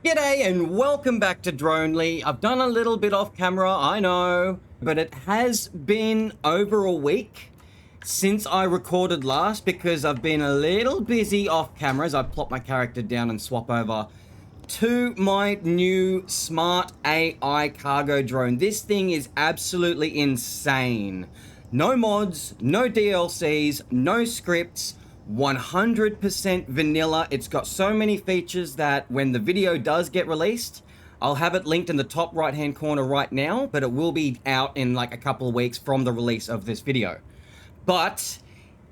G'day and welcome back to Dronely. I've done a little bit off camera, I know, but it has been over a week since I recorded last because I've been a little busy off camera as I plop my character down and swap over to my new smart AI cargo drone. This thing is absolutely insane. No mods, no DLCs, no scripts, 100% vanilla. It's got so many features that when the video does get released, I'll have it linked in the top right hand corner right now, but it will be out in like a couple of weeks from the release of this video. But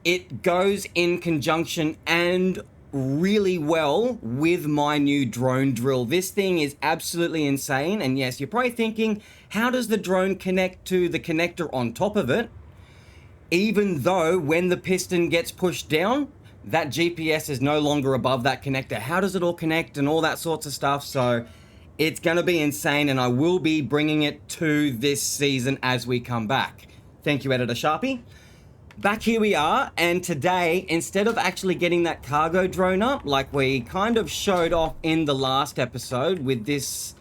it goes in conjunction and really well with my new drone drill. This thing is absolutely insane. And yes, you're probably thinking, how does the drone connect to the connector on top of it? Even though when the piston gets pushed down, that GPS is no longer above that connector. How does it all connect and all that sorts of stuff? So it's going to be insane, and I will be bringing it to this season as we come back. Thank you, Editor Sharpie. Back here we are, and today, instead of actually getting that cargo drone up, like we kind of showed off in the last episode with this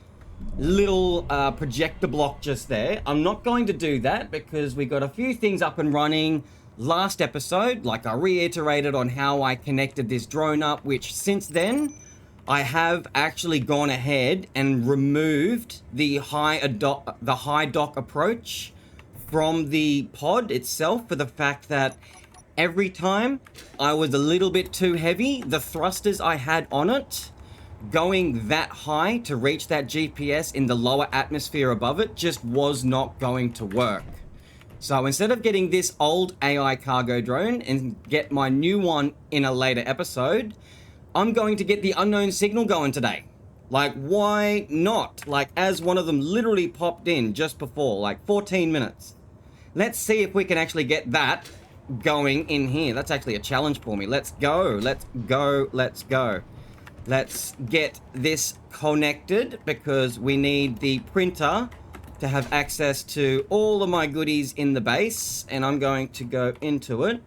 little projector block just there, I'm not going to do that because we got a few things up and running last episode. Like I reiterated on how I connected this drone up, which since then I have actually gone ahead and removed the high dock approach from the pod itself for the fact that every time I was a little bit too heavy, the thrusters I had on it going that high to reach that GPS in the lower atmosphere above it just was not going to work. So instead of getting this old AI cargo drone and get my new one in a later episode, I'm going to get the unknown signal going today. Like, why not? Like, as one of them literally popped in just before, like 14 minutes. Let's see if we can actually get that going in here. That's actually a challenge for me. Let's go, let's go, let's go. Let's get this connected because we need the printer to have access to all of my goodies in the base. And I'm going to go into it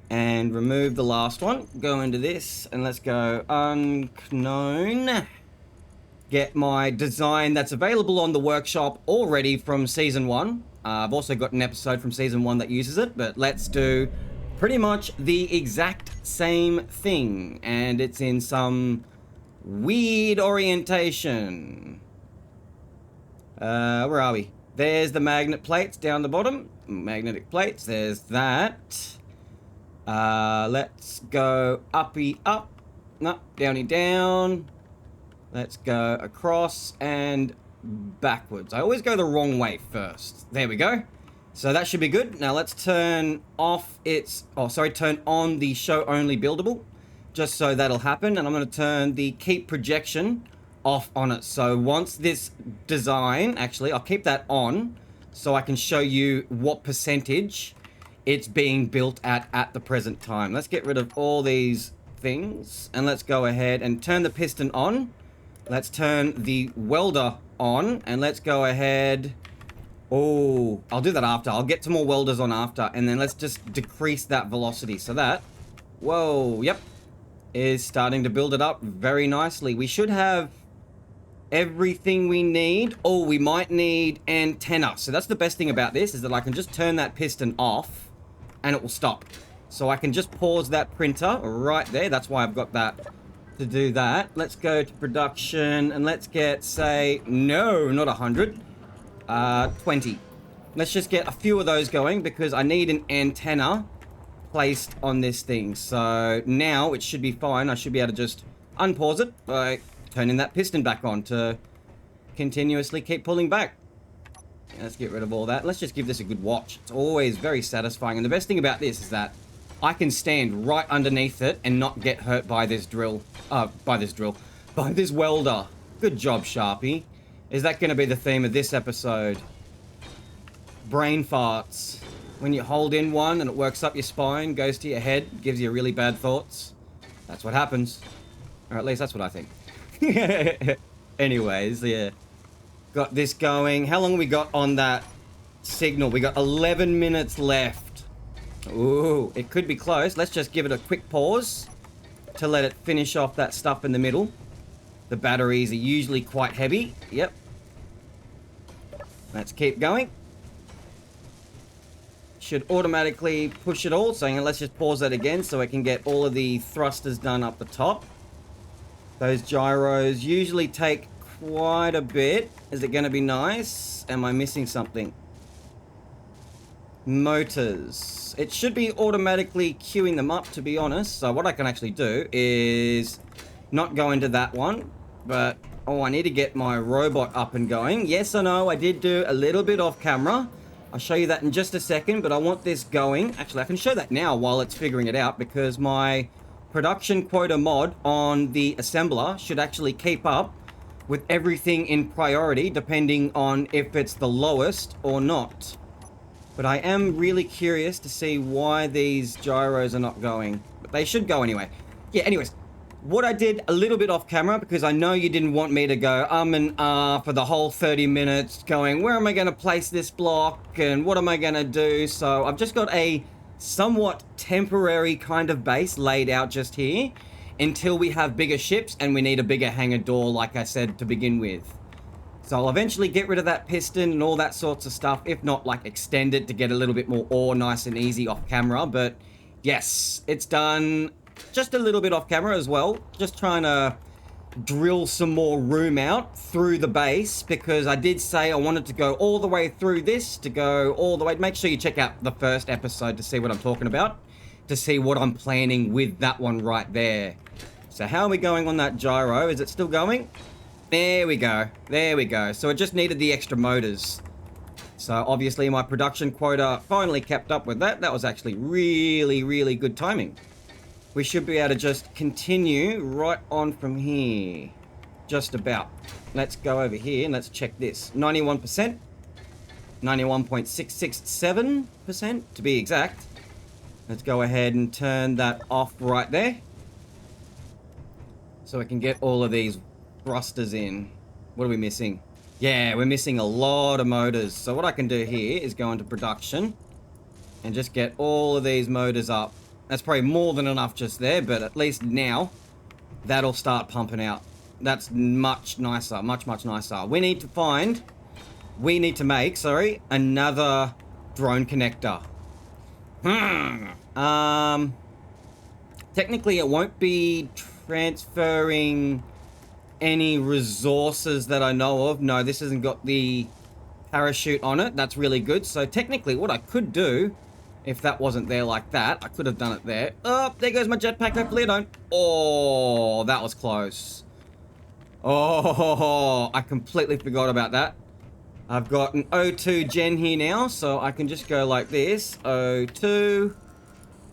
and remove the last one. Go into this and let's go unknown. Get my design that's available on the workshop already from season 1. I've also got an episode from season 1 that uses it, but let's do pretty much the exact same thing, and it's in some weird orientation. Where are we? There's the magnet plates down the bottom. Magnetic plates, there's that. Let's go uppy up. No, downy down. Let's go across and backwards. I always go the wrong way first. There we go. So that should be good. Now let's turn off turn on the show only buildable, just so that'll happen. And I'm going to turn the keep projection off on it. So once this design, actually, I'll keep that on so I can show you what percentage it's being built at the present time. Let's get rid of all these things and let's go ahead and turn the piston on. Let's turn the welder on and let's go ahead. Oh, I'll do that after. I'll get some more welders on after, and then let's just decrease that velocity. So that, whoa, yep, is starting to build it up very nicely. We should have everything we need. Oh, we might need antenna. So that's the best thing about this, is that I can just turn that piston off and it will stop. So I can just pause that printer right there. That's why I've got that to do that. Let's go to production and let's get, say, no, not 100. 20. Let's just get a few of those going because I need an antenna placed on this thing. So now it should be fine. I should be able to just unpause it by turning that piston back on to continuously keep pulling back. Let's get rid of all that. Let's just give this a good watch. It's always very satisfying. And the best thing about this is that I can stand right underneath it and not get hurt by this by this welder. Good job, Sharpie. Is that going to be the theme of this episode? Brain farts. When you hold in one and it works up your spine, goes to your head, gives you really bad thoughts. That's what happens. Or at least that's what I think. Anyways, yeah. Got this going. How long we got on that signal? We got 11 minutes left. Ooh, it could be close. Let's just give it a quick pause to let it finish off that stuff in the middle. The batteries are usually quite heavy. Yep. Let's keep going. Should automatically push it all. So let's just pause that again so I can get all of the thrusters done up the top. Those gyros usually take quite a bit. Is it going to be nice? Am I missing something? Motors. It should be automatically queuing them up, to be honest. So what I can actually do is not go into that one, but I need to get my robot up and going. Yes or no, I did do a little bit off camera. I'll show you that in just a second, but I want this going. Actually, I can show that now while it's figuring it out, because my production quota mod on the assembler should actually keep up with everything in priority, depending on if it's the lowest or not. But I am really curious to see why these gyros are not going. But they should go anyway. Yeah, anyways. What I did a little bit off camera, because I know you didn't want me to go and for the whole 30 minutes going, where am I going to place this block and what am I going to do? So I've just got a somewhat temporary kind of base laid out just here until we have bigger ships and we need a bigger hangar door, like I said to begin with. So I'll eventually get rid of that piston and all that sorts of stuff. If not, like, extend it to get a little bit more ore nice and easy off camera. But yes, it's done. Just a little bit off camera as well. Just trying to drill some more room out through the base, because I did say I wanted to go all the way through this, to go all the way. Make sure you check out the first episode to see what I'm talking about, to see what I'm planning with that one right there. So how are we going on that gyro? Is it still going? There we go. There we go. So it just needed the extra motors. So obviously my production quota finally kept up with that. That was actually really, really good timing. We should be able to just continue right on from here. Just about. Let's go over here and let's check this. 91%. 91.667% to be exact. Let's go ahead and turn that off right there. So I can get all of these thrusters in. What are we missing? Yeah, we're missing a lot of motors. So what I can do here is go into production and just get all of these motors up. That's probably more than enough just there, but at least now that'll start pumping out. That's much nicer, much, much nicer. We need to make, another drone connector. Technically it won't be transferring any resources that I know of. No, this hasn't got the parachute on it. That's really good. So technically what I could do, if that wasn't there like that, I could have done it there. Oh, there goes my jetpack. Hopefully I don't. Oh, that was close. Oh, I completely forgot about that. I've got an O2 gen here now, so I can just go like this. O2.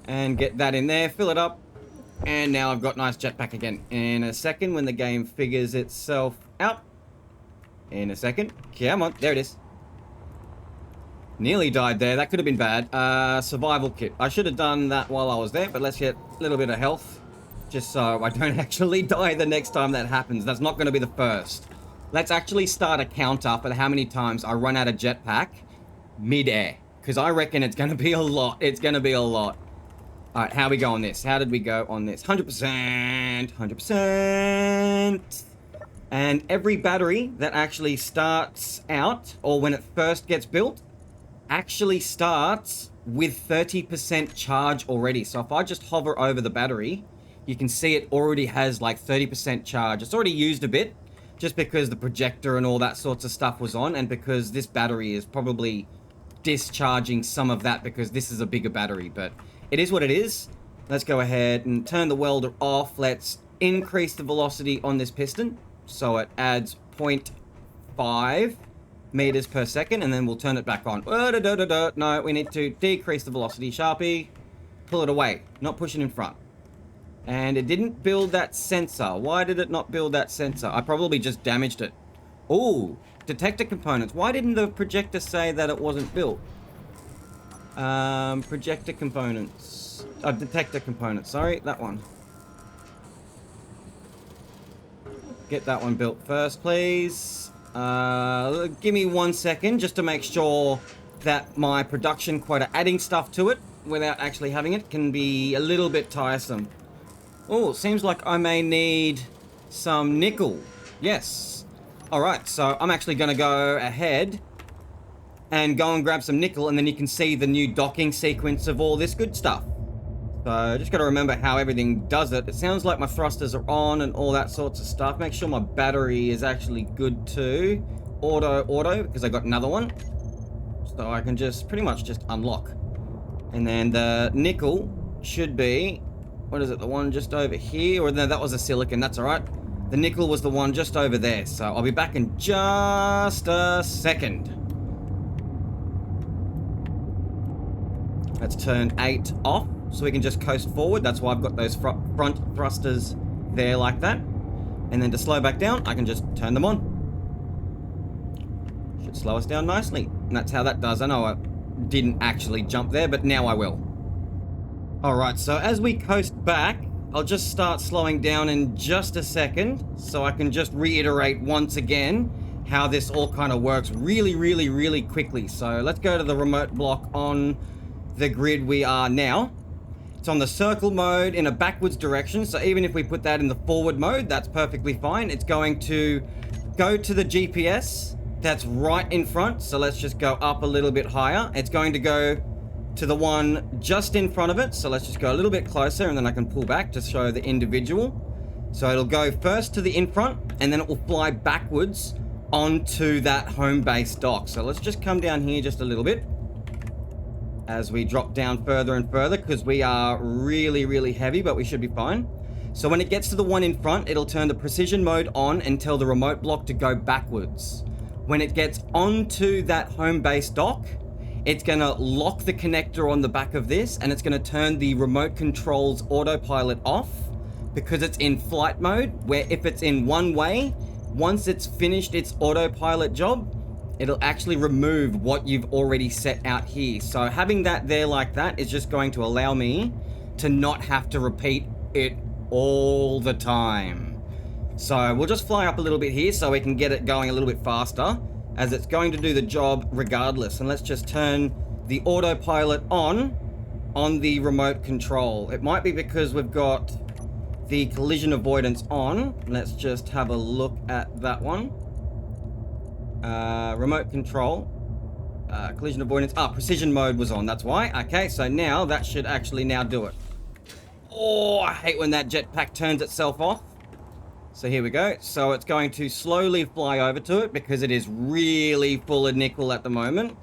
And get that in there. Fill it up. And now I've got nice jetpack again. In a second, when the game figures itself out. In a second. Come on. There it is. Nearly died there. That could have been bad. Survival kit. I should have done that while I was there, but let's get a little bit of health. Just so I don't actually die the next time that happens. That's not going to be the first. Let's actually start a counter for how many times I run out of jetpack mid-air. Because I reckon it's going to be a lot. It's going to be a lot. Alright, how we go on this? How did we go on this? 100%. 100%. And every battery that actually starts out, or when it first gets built, actually starts with 30% charge already. So if I just hover over the battery, you can see it already has like 30% charge. It's already used a bit, just because the projector and all that sorts of stuff was on, and because this battery is probably discharging some of that because this is a bigger battery, but it is what it is. Let's go ahead and turn the welder off. Let's increase the velocity on this piston so it adds 0.5 meters per second, and then we'll turn it back on. No, we need to decrease the velocity. Sharpie, pull it away, not push it in front. And it didn't build that sensor. Why did it not build that sensor? I probably just damaged it. Oh, detector components. Why didn't the projector say that it wasn't built? Projector components. Detector components, sorry, that one. Get that one built first, please. Give me 1 second just to make sure that my production quota, adding stuff to it without actually having it, can be a little bit tiresome. Oh, it seems like I may need some nickel. Yes. All right, so I'm actually going to go ahead and go and grab some nickel, and then you can see the new docking sequence of all this good stuff. So just got to remember how everything does it. It sounds like my thrusters are on and all that sorts of stuff. Make sure my battery is actually good too. Auto, because I got another one. So I can just pretty much just unlock. And then the nickel should be, what is it, the one just over here? Or no, that was a silicon, that's all right. The nickel was the one just over there. So I'll be back in just a second. Let's turn 8 off so we can just coast forward. That's why I've got those front thrusters there like that. And then to slow back down, I can just turn them on. Should slow us down nicely. And that's how that does. I know I didn't actually jump there, but now I will. Alright, so as we coast back, I'll just start slowing down in just a second so I can just reiterate once again how this all kind of works really quickly. So let's go to the remote block on the grid we are now. It's on the circle mode in a backwards direction, so even if we put that in the forward mode, that's perfectly fine. It's going to go to the GPS that's right in front, so let's just go up a little bit higher. It's going to go to the one just in front of it, so let's just go a little bit closer, and then I can pull back to show the individual. So it'll go first to the in front, and then it will fly backwards onto that home base dock. So let's just come down here just a little bit as we drop down further and further, because we are really heavy, but we should be fine. So when it gets to the one in front, it'll turn the precision mode on and tell the remote block to go backwards. When it gets onto that home base dock, it's going to lock the connector on the back of this, and it's going to turn the remote control's autopilot off because it's in flight mode, where if it's in one way, once it's finished its autopilot job, it'll actually remove what you've already set out here. So having that there like that is just going to allow me to not have to repeat it all the time. So we'll just fly up a little bit here so we can get it going a little bit faster, as it's going to do the job regardless. And let's just turn the autopilot on the remote control. It might be because we've got the collision avoidance on. Let's just have a look at that one. Remote control, collision avoidance, precision mode was on, that's why. Okay, so now that should actually now do it. Oh, I hate when that jetpack turns itself off. So here we go. So it's going to slowly fly over to it because it is really full of nickel at the moment.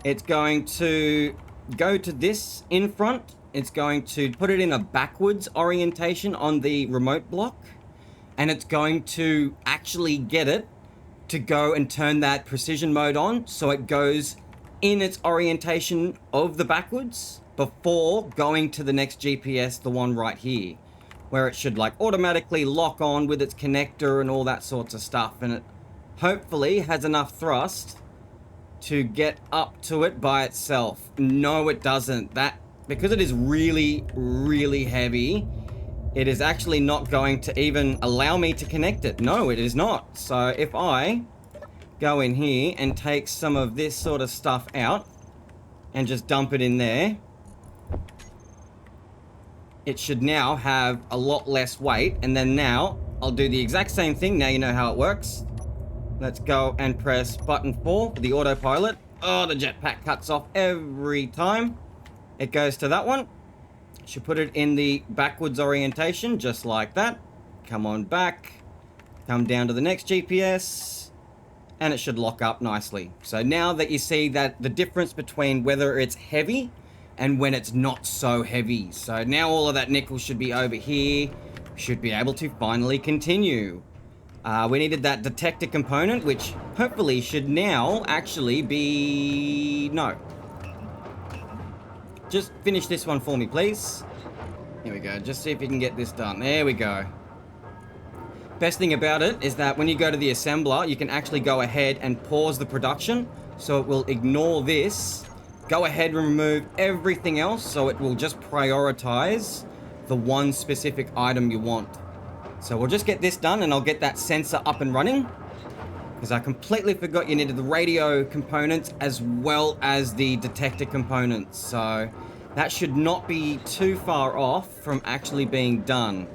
It's going to go to this in front. It's going to put it in a backwards orientation on the remote block. And it's going to actually get it to go and turn that precision mode on so it goes in its orientation of the backwards before going to the next GPS, the one right here, where it should like automatically lock on with its connector and all that sorts of stuff, and it hopefully has enough thrust to get up to it by itself. No, it doesn't. That, because it is really heavy, it is actually not going to even allow me to connect it. No, it is not. So if I go in here and take some of this sort of stuff out and just dump it in there, it should now have a lot less weight. And then now I'll do the exact same thing. Now you know how it works. Let's go and press button 4 for the autopilot. Oh, the jetpack cuts off every time. It goes to that one. Should put it in the backwards orientation, just like that. Come on back. Come down to the next GPS. And it should lock up nicely. So now that you see that the difference between whether it's heavy and when it's not so heavy. So now all of that nickel should be over here. Should be able to finally continue. We needed that detector component, which hopefully should now actually be... No. Just finish this one for me, please. Here we go. Just see if you can get this done. There we go. Best thing about it is that when you go to the assembler, you can actually go ahead and pause the production. So it will ignore this. Go ahead and remove everything else. So it will just prioritize the one specific item you want. So we'll just get this done and I'll get that sensor up and running. Because I completely forgot you needed the radio components as well as the detector components. So that should not be too far off from actually being done.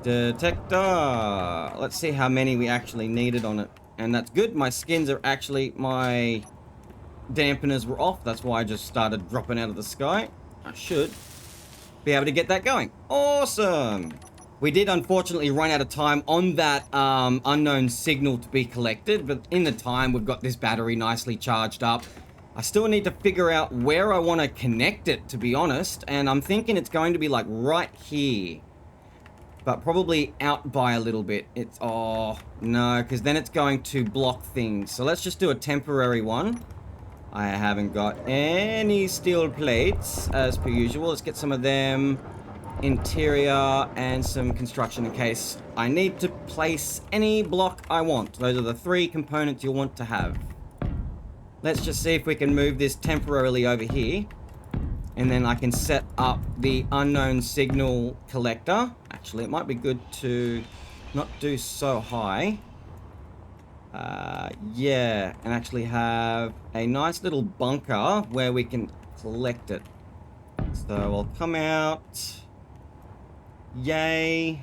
Detector. Let's see how many we actually needed on it. And that's good. My skins are actually, my dampeners were off. That's why I just started dropping out of the sky. I should be able to get that going. Awesome. We did unfortunately run out of time on that unknown signal to be collected, but in the time we've got this battery nicely charged up. I still need to figure out where I want to connect it, to be honest, and I'm thinking it's going to be like right here, but probably out by a little bit. It's, oh no, because then it's going to block things. So let's just do a temporary one. I haven't got any steel plates as per usual. Let's get some of them. Interior and some construction in case I need to place any block I want. Those are the 3 components you'll want to have. Let's just see if we can move this temporarily over here. And then I can set up the unknown signal collector. Actually, it might be good to not do so high. Yeah, and actually have a nice little bunker where we can collect it. So I'll come out. Yay.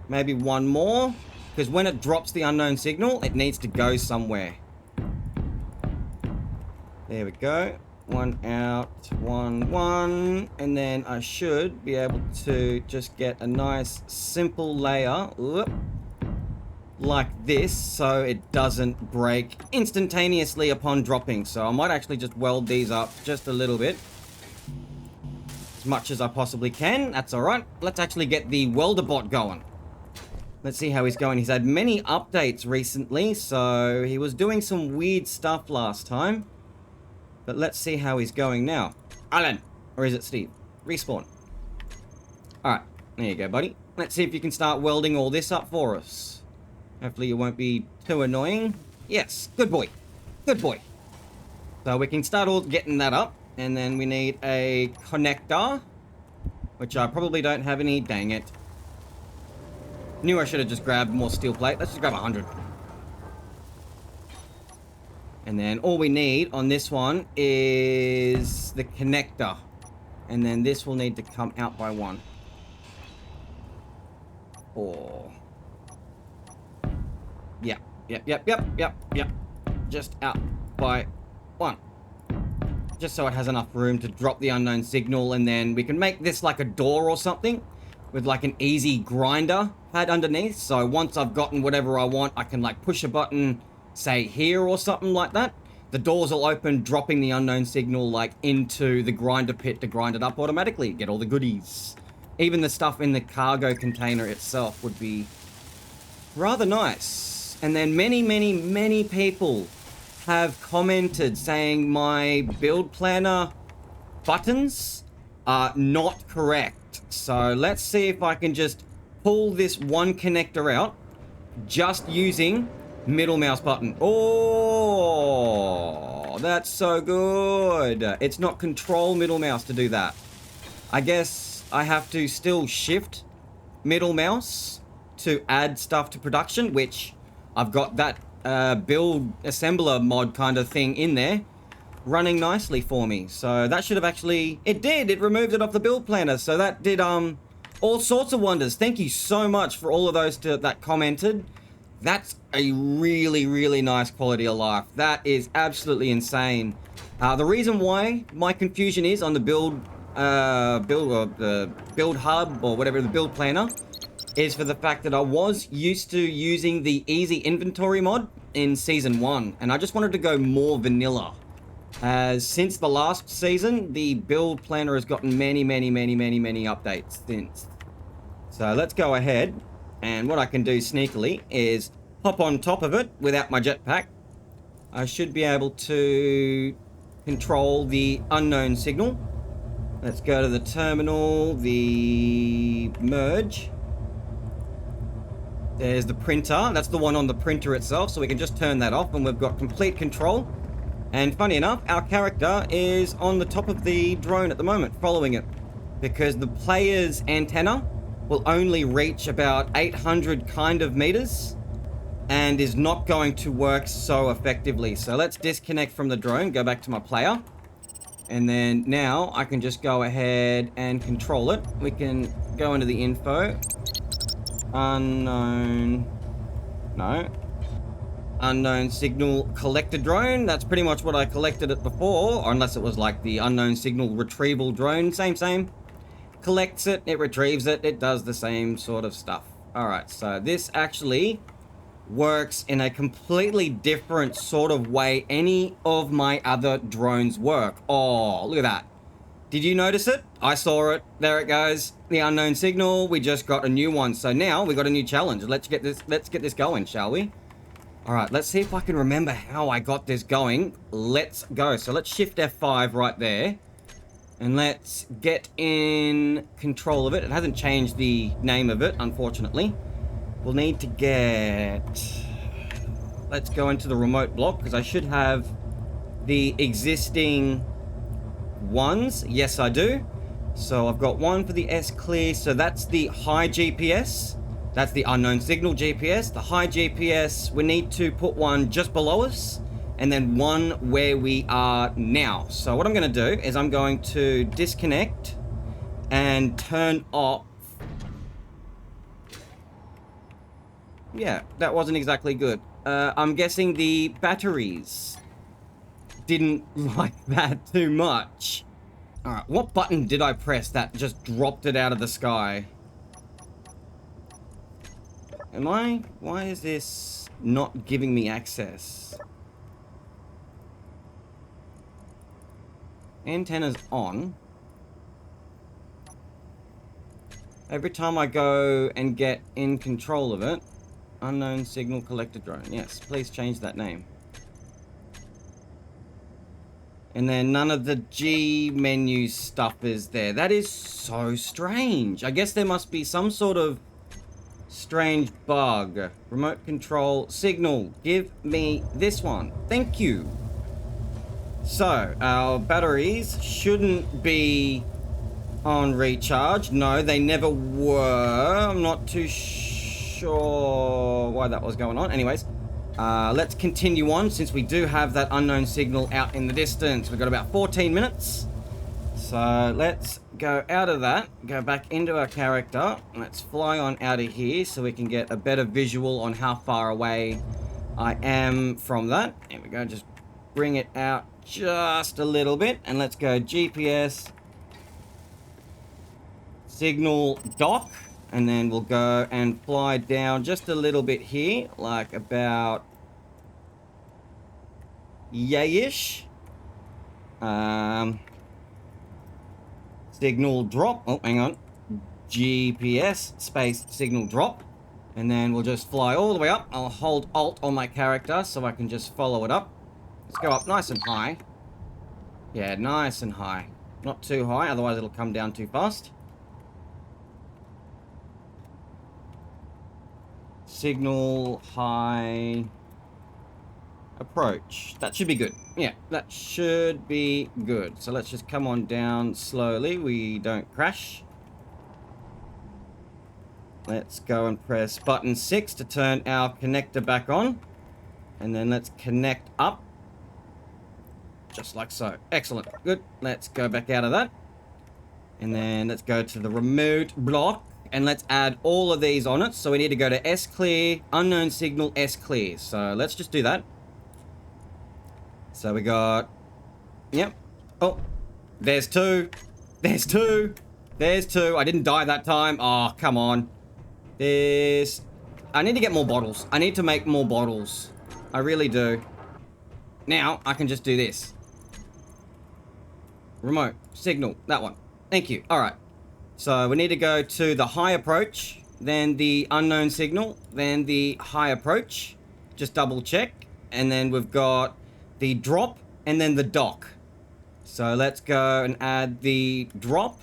Maybe one more. Because when it drops the unknown signal, it needs to go somewhere. There we go. One out, one. And then I should be able to just get a nice simple layer. Whoop, like this, so it doesn't break instantaneously upon dropping. So I might actually just weld these up just a little bit. As much as I possibly can. That's alright. Let's actually get the welder bot going. Let's see how he's going. He's had many updates recently, so he was doing some weird stuff last time. But let's see how he's going now. Alan! Or is it Steve? Respawn. Alright, there you go, buddy. Let's see if you can start welding all this up for us. Hopefully you won't be too annoying. Yes, good boy. Good boy. So we can start all getting that up. And then we need a connector, which I probably don't have any. Dang it. Knew I should have just grabbed more steel plate. Let's just grab 100. And then all we need on this one is the connector. And then this will need to come out by 1. Or... Yep. Just out by 1. Just so it has enough room to drop the unknown signal, and then we can make this like a door or something with like an easy grinder pad underneath. So once I've gotten whatever I want, I can like push a button, say here or something like that. The doors will open, dropping the unknown signal like into the grinder pit to grind it up automatically, get all the goodies. Even the stuff in the cargo container itself would be rather nice. And then many people have commented saying my build planner buttons are not correct. So let's see if I can just pull this one connector out just using middle mouse button. Oh, that's so good. It's not control middle mouse to do that. I guess I have to still shift middle mouse to add stuff to production, which I've got that build assembler mod kind of thing in there running nicely for me. So that should have actually, it removed it off the build planner. So that did all sorts of wonders. Thank you so much for all of those that commented. That's a really nice quality of life. That is absolutely insane. The reason why my confusion is on the build hub or whatever, the build planner, is for the fact that I was used to using the easy inventory mod in season 1, and I just wanted to go more vanilla. As since the last season, the build planner has gotten many updates since. So let's go ahead, and what I can do sneakily is hop on top of it without my jetpack. I should be able to control the unknown signal. Let's go to the terminal, the merge. There's the printer. That's the one on the printer itself, so we can just turn that off and we've got complete control. And funny enough, our character is on the top of the drone at the moment, following it, because the player's antenna will only reach about 800 kind of meters and is not going to work so effectively. So let's disconnect from the drone, go back to my player, and then now I can just go ahead and control it. We can go into the info, Unknown. No. Unknown signal collector drone. That's pretty much what I collected it before, or unless it was like the unknown signal retrieval drone. Same. Collects it, it retrieves it, it does the same sort of stuff. Alright, so this actually works in a completely different sort of way any of my other drones work. Oh, look at that. Did you notice it? I saw it. There it goes. The unknown signal. We just got a new one. So now we got a new challenge. Let's get this going, shall we? All right, let's see if I can remember how I got this going. Let's go. So let's shift F5 right there. And let's get in control of it. It hasn't changed the name of it, unfortunately. We'll need to get... Let's go into the remote block, because I should have the existing ones. Yes, I do. So I've got one for the S clear. So that's the high GPS. That's the unknown signal GPS. The high GPS, we need to put one just below us, and then one where we are now. So what I'm going to do is I'm going to disconnect and turn off. Yeah, that wasn't exactly good. I'm guessing the batteries didn't like that too much. All right, what button did I press that just dropped it out of the sky? Why is this not giving me access? Antenna's on. Every time I go and get in control of it, unknown signal collector drone. Yes, please change that name. And then none of the G menu stuff is there. That is so strange. I guess there must be some sort of strange bug. Remote control signal. Give me this one. Thank you. So, our batteries shouldn't be on recharge. No, they never were. I'm not too sure why that was going on. Anyways, let's continue on, since we do have that unknown signal out in the distance. We've got about 14 minutes. So let's go out of that, go back into our character. Let's fly on out of here so we can get a better visual on how far away I am from that. There we go, just bring it out just a little bit, and let's go GPS signal dock, and then we'll go and fly down just a little bit here, like about yay-ish. Signal drop. Oh, hang on. GPS space signal drop. And then we'll just fly all the way up. I'll hold Alt on my character so I can just follow it up. Let's go up nice and high. Yeah, nice and high. Not too high, otherwise it'll come down too fast. Signal high approach. That should be good. Yeah, that should be good. So let's just come on down slowly. We don't crash. Let's go and press button 6 to turn our connector back on. And then let's connect up. Just like so. Excellent. Good. Let's go back out of that. And then let's go to the remote block. And let's add all of these on it. So we need to go to S clear, unknown signal, S clear. So let's just do that. So we got... Yep. Oh. There's two. There's two. There's two. I didn't die that time. Oh, come on. There's... I need to get more bottles. I need to make more bottles. I really do. Now, I can just do this. Remote. Signal. That one. Thank you. Alright. So we need to go to the high approach, then the unknown signal, then the high approach. Just double check. And then we've got the drop and then the dock. So let's go and add the drop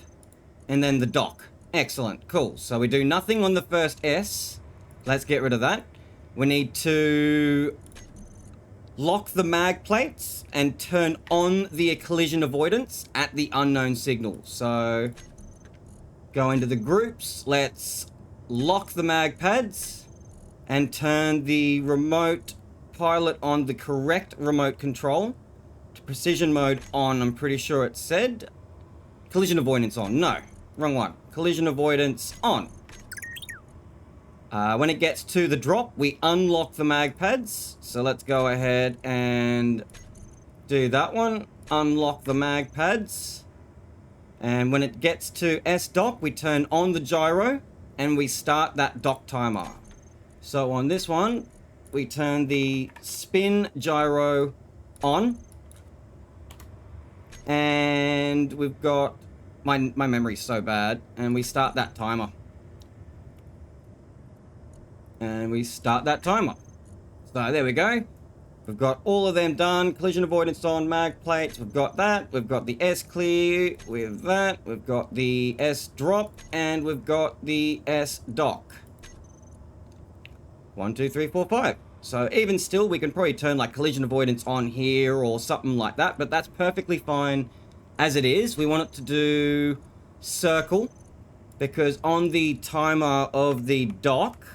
and then the dock. Excellent. Cool. So we do nothing on the first S. Let's get rid of that. We need to lock the mag plates and turn on the collision avoidance at the unknown signal. So go into the groups. Let's lock the mag pads and turn the remote pilot on the correct remote control. To precision mode on, I'm pretty sure it said. Collision avoidance on. No, wrong one. Collision avoidance on. When it gets to the drop, we unlock the mag pads. So let's go ahead and do that one. Unlock the mag pads. And when it gets to S dock, we turn on the gyro and we start that dock timer. So on this one, we turn the spin gyro on. And we've got... My memory's so bad. And we start that timer. And we start that timer. So there we go. We've got all of them done. Collision avoidance on, mag plates. We've got that. We've got the S clear with that. We've got the S drop. And we've got the S dock. 1, 2, 3, 4, 5. So even still, we can probably turn like collision avoidance on here or something like that. But that's perfectly fine as it is. We want it to do circle. Because on the timer of the dock,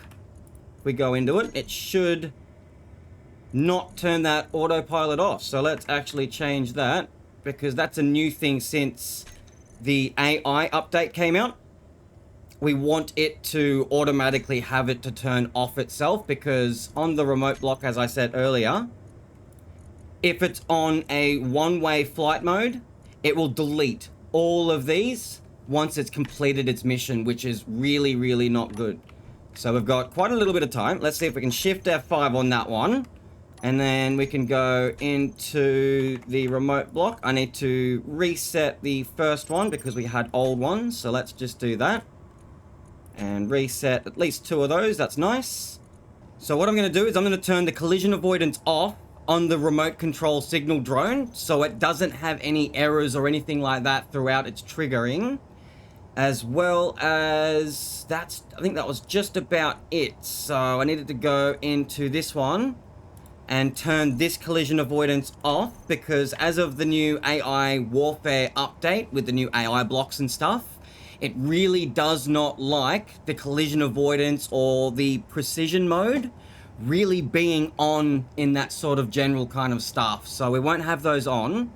if we go into it, it should not turn that autopilot off. So let's actually change that, because that's a new thing since the AI update came out. We want it to automatically have it to turn off itself, because on the remote block, as I said earlier, if it's on a one-way flight mode, it will delete all of these once it's completed its mission, which is really, really not good. So we've got quite a little bit of time. Let's see if we can shift F5 on that one. And then we can go into the remote block. I need to reset the first one because we had old ones. So let's just do that. And reset at least 2 of those. That's nice. So what I'm going to do is I'm going to turn the collision avoidance off on the remote control signal drone, so it doesn't have any errors or anything like that throughout its triggering. As well as I think that was just about it. So I needed to go into this one and turn this collision avoidance off, because as of the new AI warfare update with the new AI blocks and stuff, it really does not like the collision avoidance or the precision mode really being on in that sort of general kind of stuff. So we won't have those on.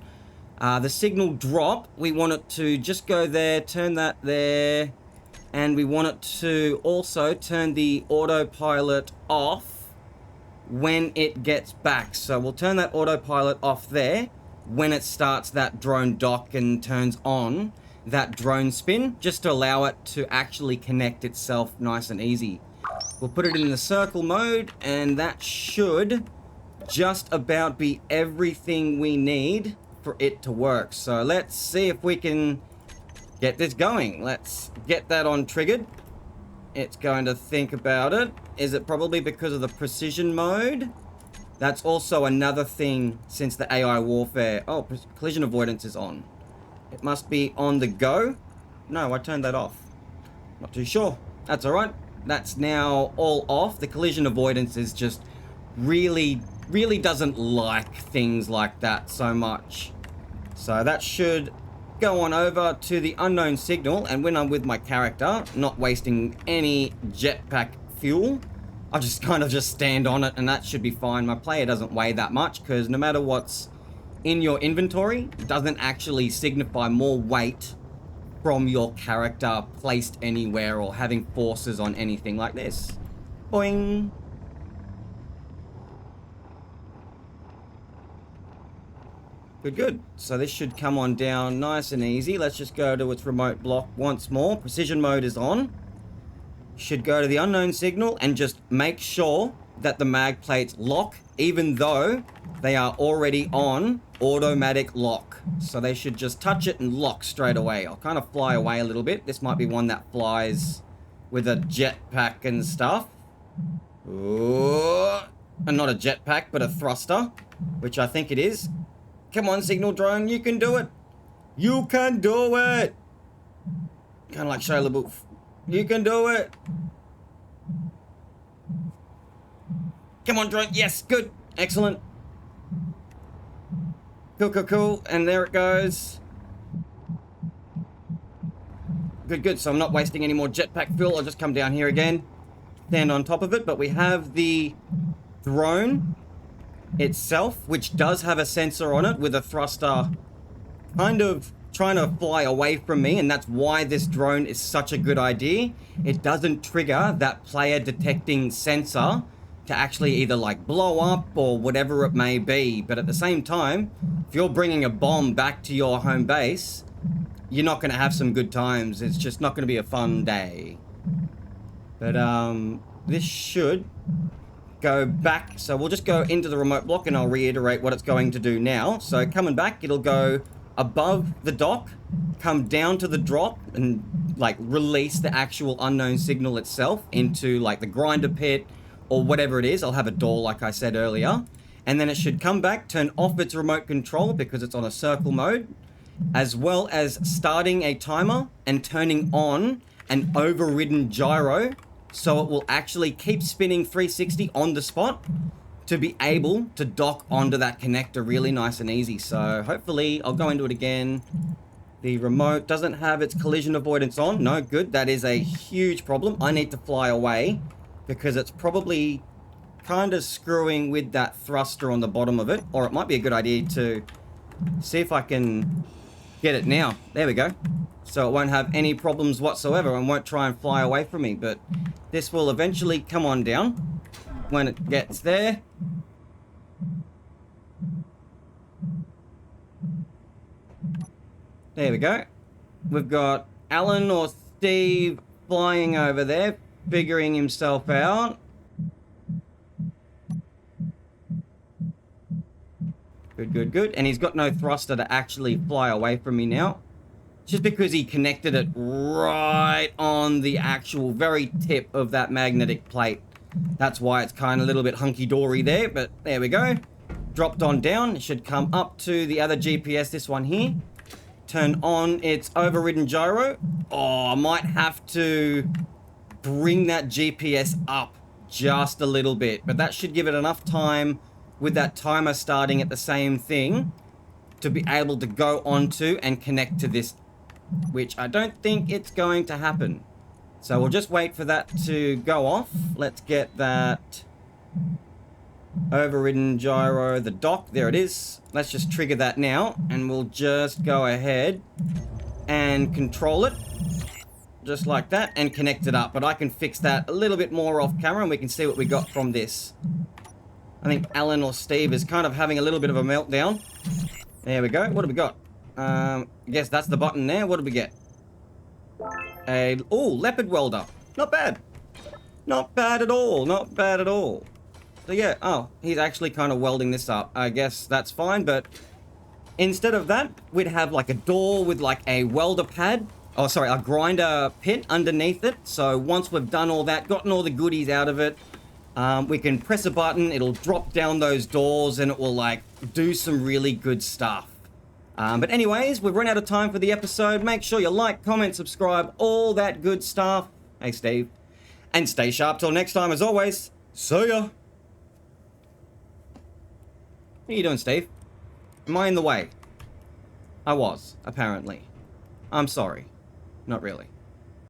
The signal drop, we want it to just go there, turn that there, and we want it to also turn the autopilot off when it gets back. So we'll turn that autopilot off there when it starts that drone dock and turns on that drone spin, just to allow it to actually connect itself nice and easy. We'll put it in the circle mode, and that should just about be everything we need for it to work. So let's see if we can get this going. Let's get that on triggered. It's going to think about it. Is it probably because of the precision mode? That's also another thing since the AI warfare. Oh, collision avoidance is on. It must be on the go. No, I turned that off. Not too sure. That's all right. That's now all off. The collision avoidance is just really doesn't like things like that so much. So that should go on over to the unknown signal, and when I'm with my character, not wasting any jetpack fuel, I'll just kind of just stand on it, and that should be fine. My player doesn't weigh that much, because no matter what's in your inventory, it doesn't actually signify more weight from your character placed anywhere or having forces on anything like this. Boing. Good. So this should come on down nice and easy. Let's just go to its remote block once more. Precision mode is on. Should go to the unknown signal and just make sure that the mag plates lock, even though they are already on automatic lock. So they should just touch it and lock straight away. I'll kind of fly away a little bit. This might be one that flies with a jetpack and stuff. Ooh. And not a jetpack, but a thruster, which I think it is. Come on, signal drone, you can do it. You can do it. Kind of like Shia LaBeouf. You can do it. Come on, drone. Yes, good. Excellent. Cool. And there it goes. Good. So I'm not wasting any more jetpack fuel. I'll just come down here again. Stand on top of it. But we have the drone itself, which does have a sensor on it with a thruster kind of trying to fly away from me, and that's why this drone is such a good idea. It doesn't trigger that player detecting sensor to actually either like blow up or whatever it may be. But at the same time, if you're bringing a bomb back to your home base, you're not going to have some good times. It's just not going to be a fun day. But this should go back. So we'll just go into the remote block and I'll reiterate what it's going to do now. So coming back, it'll go above the dock, come down to the drop and like release the actual unknown signal itself into like the grinder pit or whatever it is. I'll have a door like I said earlier. And then it should come back, turn off its remote control because it's on a circle mode, as well as starting a timer and turning on an overridden gyro, so it will actually keep spinning 360 on the spot to be able to dock onto that connector really nice and easy. So hopefully, I'll go into it again. The remote doesn't have its collision avoidance on. No, good. That is a huge problem. I need to fly away because it's probably kind of screwing with that thruster on the bottom of it. Or it might be a good idea to see if I can get it now. There we go. So it won't have any problems whatsoever and won't try and fly away from me. But this will eventually come on down when it gets there. There we go. We've got Alan or Steve flying over there, figuring himself out. Good, good, good. And he's got no thruster to actually fly away from me now. Just because he connected it right on the actual very tip of that magnetic plate. That's why it's kind of a little bit hunky-dory there, but there we go. Dropped on down. It should come up to the other GPS, this one here. Turn on its overridden gyro. Oh, I might have to bring that GPS up just a little bit, but that should give it enough time with that timer starting at the same thing to be able to go onto and connect to this, which I don't think it's going to happen. So we'll just wait for that to go off. Let's get that overridden gyro, the dock, there it is. Let's just trigger that now, and we'll just go ahead and control it. Just like that, and connect it up. But I can fix that a little bit more off camera, and we can see what we got from this. I think Alan or Steve is kind of having a little bit of a meltdown. There we go. What do we got? I guess that's the button there. What do we get? Leopard welder. Not bad. Not bad at all. Not bad at all. So yeah, he's actually kind of welding this up. I guess that's fine, but instead of that, we'd have like a door with like a welder pad. Oh, sorry, a grinder pit underneath it. So once we've done all that, gotten all the goodies out of it, we can press a button, it'll drop down those doors, and it will like do some really good stuff. But anyways, we've run out of time for the episode. Make sure you like, comment, subscribe, all that good stuff. Hey, Steve. And stay sharp till next time, as always. See ya. What are you doing, Steve? Am I in the way? I was, apparently. I'm sorry. Not really.